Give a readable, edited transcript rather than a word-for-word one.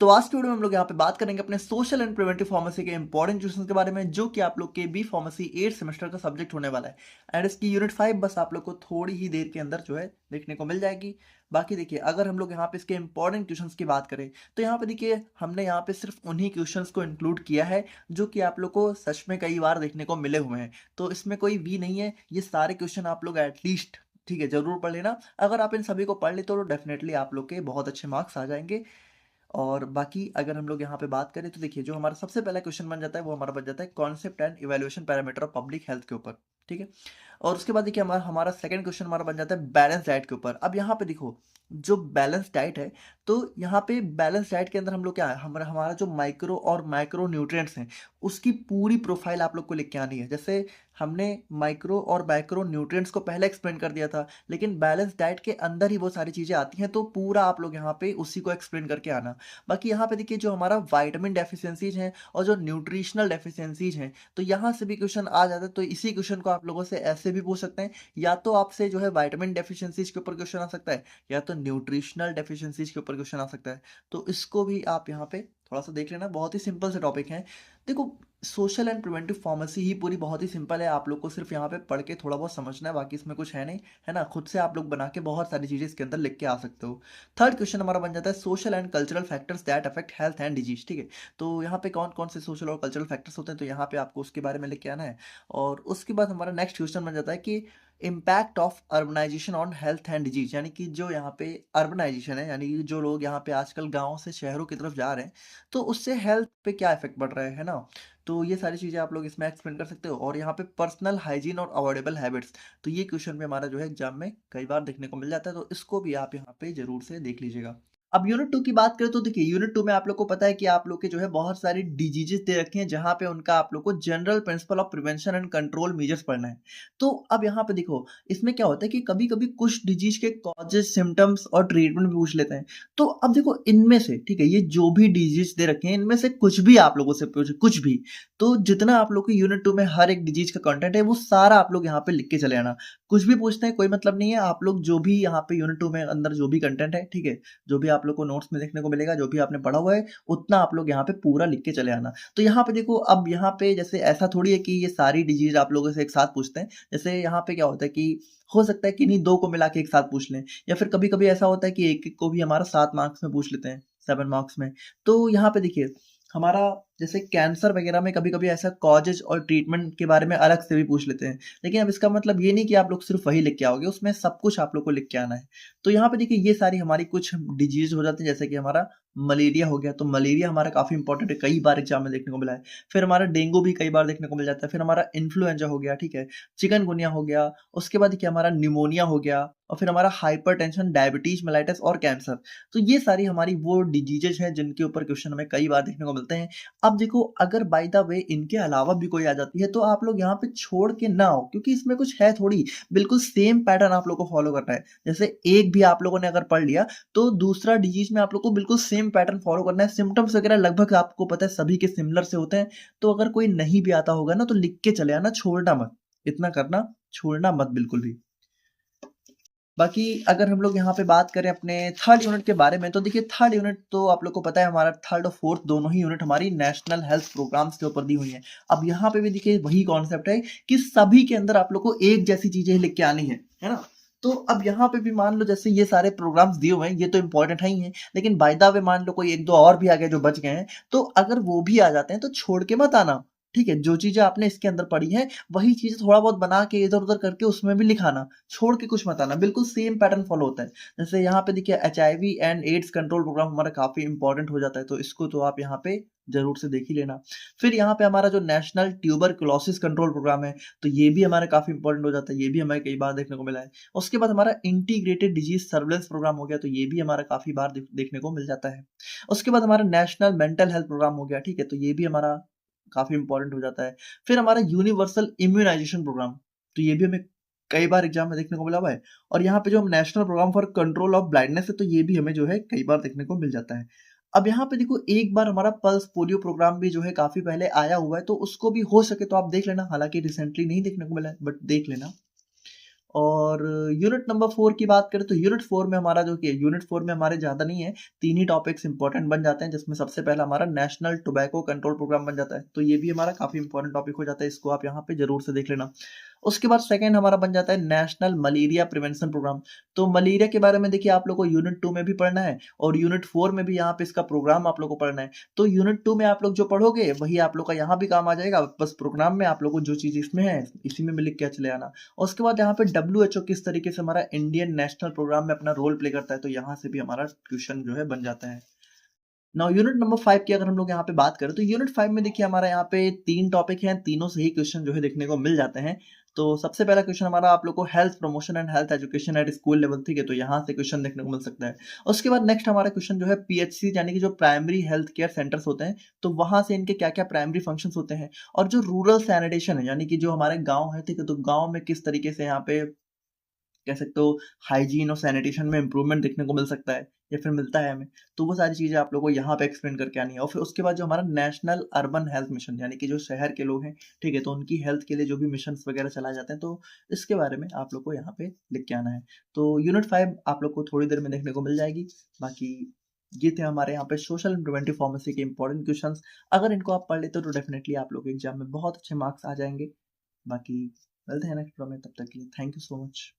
तो आज की वीडियो में हम लोग यहाँ पे बात करेंगे अपने सोशल एंड प्रिवेंटिव फार्मेसी के इंपॉर्टेंट क्वेश्चंस के बारे में, जो कि आप लोग के बी फार्मेसी 8 सेमेस्टर का सब्जेक्ट होने वाला है। एंड इसकी यूनिट 5 बस आप लोग को थोड़ी ही देर के अंदर जो है देखने को मिल जाएगी। बाकी देखिए, अगर हम लोग यहाँ पे इसके इंपॉर्टेंट क्वेश्चंस की बात करें तो यहाँ पे देखिए हमने यहाँ पे सिर्फ उन्हीं क्वेश्चंस को इंक्लूड किया है जो कि आप लोग को सच में कई बार देखने को मिले हुए हैं। तो इसमें कोई भी नहीं है, ये सारे क्वेश्चन आप लोग एटलीस्ट ठीक है जरूर पढ़ लेना। अगर आप इन सभी को पढ़ ले तो डेफिनेटली आप लोग के बहुत अच्छे मार्क्स आ जाएंगे। और बाकी अगर हम लोग यहाँ पे बात करें तो देखिए, जो हमारा सबसे पहला क्वेश्चन बन जाता है वो हमारा बन जाता है concept and evaluation parameter of public health के ऊपर। ठीक है। और उसके बाद देखिए हमारा हमारा सेकंड क्वेश्चन हमारा बन जाता है बैलेंस डाइट के ऊपर। अब यहाँ पे देखो, जो बैलेंस डाइट है, तो यहाँ पे बैलेंस डाइट के अंदर हम लोग क्या है, हमारा हमारा जो माइक्रो और माइक्रो न्यूट्रिएंट्स हैं उसकी पूरी प्रोफाइल आप लोग को लिख के आनी है। जैसे हमने माइक्रो और माइक्रो न्यूट्रिएंट्स को पहले एक्सप्लेन कर दिया था, लेकिन बैलेंस डाइट के अंदर ही वो सारी चीज़ें आती हैं, तो पूरा आप लोग यहाँ पे उसी को एक्सप्लेन करके आना। बाकी यहाँ पे देखिए, जो हमारा विटामिन डेफिशिएंसीज हैं और जो न्यूट्रिशनल डेफिशिएंसीज हैं, तो यहाँ से भी क्वेश्चन आ जाता है। तो इसी क्वेश्चन को आप लोगों से ऐसे भी पूछ सकते हैं, या तो आपसे जो है विटामिन डेफिशिएंसीज के ऊपर क्वेश्चन आ सकता है, या तो न्यूट्रिशनल डेफिशिएंसीज के ऊपर क्वेश्चन आ सकता है। तो इसको भी आप यहाँ पे थोड़ा सा देख लेना, बहुत ही सिंपल से टॉपिक है। देखो, सोशल एंड प्रिवेंटिव फार्मेसी ही पूरी बहुत ही सिंपल है, आप लोग को सिर्फ यहाँ पे पढ़ के थोड़ा बहुत समझना है, बाकी इसमें कुछ है नहीं, है ना। खुद से आप लोग बना के बहुत सारी चीजें इसके अंदर लिख के आ सकते हो। थर्ड क्वेश्चन हमारा बन जाता है social and cultural factors that affect health and disease. ठीक है। तो यहाँ पे कौन कौन से सोशल और कल्चरल फैक्टर्स होते हैं, तो यहाँ पे आपको उसके बारे में लिख के आना है। और उसके बाद हमारा नेक्स्ट क्वेश्चन बन जाता है कि impact of urbanisation on health and disease, यानी कि जो यहाँ पे अर्बनाइजेशन है, यानी कि जो लोग यहाँ पे आजकल गाँव से शहरों की तरफ जा रहे हैं, तो उससे हेल्थ पे क्या इफेक्ट पड़ रहा है ना। तो ये सारी चीज़ें आप लोग इसमें एक्सप्लेन कर सकते हो। और यहाँ पे पर्सनल हाइजीन और अवॉइडेबल हैबिट्स, तो ये क्वेश्चन भी हमारा जो है एग्जाम में कई बार देखने को मिल जाता है, तो इसको भी आप यहाँ पे जरूर से देख लीजिएगा। अब यूनिट 2 की बात करें तो देखिए, यूनिट 2 में आप लोग को पता है कि आप लोग के जो है बहुत सारी डिजीजेस दे रखे हैं, जहाँ पे उनका आप लोग को general principle of prevention and control measures पढ़ना है। तो अब यहाँ पे देखो, इसमें क्या होता है कि कभी कभी कुछ डिजीज के कॉजेज, सिम्टम्स और ट्रीटमेंट भी पूछ लेते हैं। तो अब देखो, इनमें से ठीक है, ये जो भी डिजीज दे रखे हैं इनमें से कुछ भी आप लोगों से पूछे, कुछ भी, तो जितना आप लोग को यूनिट 2 में हर एक डिजीज का कंटेंट है वो सारा आप लोग यहाँ पे लिख के चले आना। कुछ भी पूछते हैं कोई मतलब नहीं है, आप लोग जो भी यहाँ पे यूनिट 2 में अंदर जो भी कंटेंट है, ठीक है, जो भी आप लोग को नोट्स में देखने को मिलेगा, जो भी आपने पढ़ा हुआ है, उतना आप लोग यहाँ पे पूरा लिख के चले आना। तो यहाँ पे देखो, अब यहाँ पे जैसे ऐसा थोड़ी है कि ये सारी डिजीज आप लोगों से एक साथ पूछते हैं। जैसे यहाँ पे क्या होता है कि हो सकता है कि नहीं, दो को मिला के एक साथ पूछ लें, या फिर कभी कभी ऐसा होता है कि एक एक को भी हमारा 7 मार्क्स में पूछ लेते हैं, 7 मार्क्स में। तो यहाँ पे देखिए, हमारा जैसे कैंसर वगैरह में कभी कभी ऐसा कॉजेज और ट्रीटमेंट के बारे में अलग से भी पूछ लेते हैं, लेकिन अब इसका मतलब ये नहीं कि आप लोग सिर्फ वही लिख के आओगे, उसमें सब कुछ आप लोग को लिख के आना है। तो यहाँ पे देखिए, ये सारी हमारी कुछ डिजीज हो जाती है, जैसे कि हमारा मलेरिया हो गया, तो मलेरिया हमारा काफी इंपॉर्टेंट है, कई बार एग्जाम में देखने को मिला है। फिर हमारा डेंगू भी कई बार देखने को मिल जाता है। फिर हमारा इन्फ्लुएंजा हो गया, ठीक है, चिकनगुनिया हो गया, उसके बाद देखिए हमारा न्यूमोनिया हो गया, और फिर हमारा हाइपरटेंशन, डायबिटीज मेलाइटिस और कैंसर। तो ये सारी हमारी वो डिजीजेज हैं जिनके ऊपर क्वेश्चन हमें कई बार देखने को मिलते हैं। अब देखो, अगर बाय द वे इनके अलावा भी कोई आ जाती है तो आप लोग यहाँ पे छोड़ के ना आओ, क्योंकि इसमें कुछ है थोड़ी, बिल्कुल सेम पैटर्न आप लोग को फॉलो करना है। जैसे एक भी आप लोगों ने अगर पढ़ लिया, तो दूसरा डिजीज में आप लोग को बिल्कुल सेम पैटर्न फॉलो करना है। सिम्टम्स वगैरह लगभग आपको पता है सभी के सिमिलर से होते हैं। तो अगर कोई नहीं भी आता होगा ना, तो लिख के चले आना, छोड़ना मत, इतना करना, छोड़ना मत बिल्कुल भी। बाकी अगर हम लोग यहाँ पे बात करें अपने थर्ड यूनिट के बारे में, तो देखिए थर्ड यूनिट तो आप लोग को पता है, हमारा थर्ड और फोर्थ दोनों ही यूनिट हमारी नेशनल हेल्थ प्रोग्राम्स के ऊपर दी हुई है। अब यहाँ पे भी देखिए वही कॉन्सेप्ट है कि सभी के अंदर आप लोग को एक जैसी चीजें लिख के आनी है ना। तो अब यहाँ पे भी मान लो, जैसे ये सारे प्रोग्राम्स दिए हुए हैं, ये तो इंपॉर्टेंट है ही है, लेकिन बाय द वे मान लो कोई एक दो और भी आ गए जो बच गए हैं, तो अगर वो भी आ जाते हैं तो छोड़ के मत आना। ठीक है, जो चीजें आपने इसके अंदर पढ़ी है वही चीजें थोड़ा बहुत बना के इधर उधर करके उसमें भी लिखाना, छोड़ के कुछ मत आना, बिल्कुल सेम पैटर्न फॉलो होता है। जैसे यहाँ पे देखिए HIV and AIDS control programme हमारा काफी इंपॉर्टेंट हो जाता है, तो इसको तो आप यहाँ पे जरूर से देख ही लेना। फिर यहाँ पे हमारा जो नेशनल ट्यूबरकुलोसिस कंट्रोल प्रोग्राम है, तो ये भी हमारा काफी इंपॉर्टेंट हो जाता है, ये भी हमें कई बार देखने को मिला है। उसके बाद हमारा इंटीग्रेटेड डिजीज सर्वेलेंस प्रोग्राम हो गया, तो ये भी हमारा काफी बार देखने को मिल जाता है। उसके बाद हमारा नेशनल मेंटल हेल्थ प्रोग्राम हो गया, ठीक है, तो ये भी हमारा काफी इंपॉर्टेंट हो जाता है। फिर हमारा यूनिवर्सल इम्यूनाइजेशन प्रोग्राम, तो ये भी हमें कई बार एग्जाम में देखने को मिला हुआ है। और यहाँ पे जो हम national programme for control of blindness है, तो ये भी हमें जो है कई बार देखने को मिल जाता है। अब यहाँ पे देखो, एक बार हमारा पल्स पोलियो प्रोग्राम भी जो है काफी पहले आया हुआ है, तो उसको भी हो सके तो आप देख लेना, हालांकि रिसेंटली नहीं देखने को मिला है, बट देख लेना। और यूनिट नंबर 4 की बात करें तो यूनिट 4 में हमारा जो कि यूनिट 4 में हमारे ज़्यादा नहीं है, 3 ही टॉपिक्स इंपॉर्टेंट बन जाते हैं, जिसमें सबसे पहला हमारा नेशनल टोबैको कंट्रोल प्रोग्राम बन जाता है। तो ये भी हमारा काफ़ी इंपॉर्टेंट टॉपिक हो जाता है, इसको आप यहाँ पे ज़रूर से देख लेना। उसके बाद सेकंड हमारा बन जाता है नेशनल मलेरिया प्रिवेंशन प्रोग्राम। तो मलेरिया के बारे में देखिए आप लोग को यूनिट 2 में भी पढ़ना है और यूनिट 4 में भी यहाँ पे इसका प्रोग्राम आप लोग को पढ़ना है। तो यूनिट 2 में आप लोग जो पढ़ोगे वही आप लोग का यहाँ भी काम आ जाएगा, बस प्रोग्राम में आप लोग को जो चीज़ इसमें है, इसी में भी लिख के चले आना। और उसके बाद यहाँ पे डब्ल्यूएचओ किस तरीके से हमारा इंडियन नेशनल प्रोग्राम में अपना रोल प्ले करता है, तो यहाँ से भी हमारा क्वेश्चन जो है बन जाता है। नाउ यूनिट नंबर 5 की अगर हम लोग यहाँ पे बात करें तो यूनिट 5 में देखिए हमारा यहाँ पे 3 टॉपिक हैं, तीनों से ही क्वेश्चन जो है देखने को मिल जाते हैं। तो सबसे पहला क्वेश्चन हमारा आप लोग को health promotion and health education at school level, ठीक है, तो यहाँ से क्वेश्चन देखने को मिल सकता है। उसके बाद नेक्स्ट हमारा क्वेश्चन जो है पीएचसी यानी कि जो प्राइमरी हेल्थ केयर सेंटर्स होते हैं, तो वहाँ से इनके क्या-क्या प्राइमरी फंक्शंस होते हैं और जो रूरल सैनिटेशन है यानी कि जो हमारे गाँव है, ठीक है, तो गाँव में किस तरीके से यहाँ पे कह सकते हो हाइजीन और सैनिटेशन में इम्प्रूवमेंट देखने को मिल सकता है या फिर मिलता है हमें। तो वो सारी चीज़ें आप लोगों को यहाँ पे एक्सप्लेन करके आनी है और फिर उसके बाद जो हमारा नेशनल अर्बन हेल्थ मिशन यानी कि जो शहर के लोग हैं, ठीक है, तो उनकी हेल्थ के लिए जो भी मिशंस वगैरह चलाए जाते हैं, तो इसके बारे में आप लोग को यहाँ पे लिख के आना है। तो यूनिट 5 आप लोग को थोड़ी देर में देखने को मिल जाएगी। बाकी ये थे हमारे यहाँ पे सोशल एंड प्रिवेंटिव फार्मेसी के इंपॉर्टेंट क्वेश्चंस। अगर इनको आप पढ़ लेते हो तो डेफिनेटली आप लोग के एग्जाम में बहुत अच्छे मार्क्स आ जाएँगे। बाकी मिलते हैं नेक्स्ट वीडियो में, तब तक के लिए थैंक यू सो मच।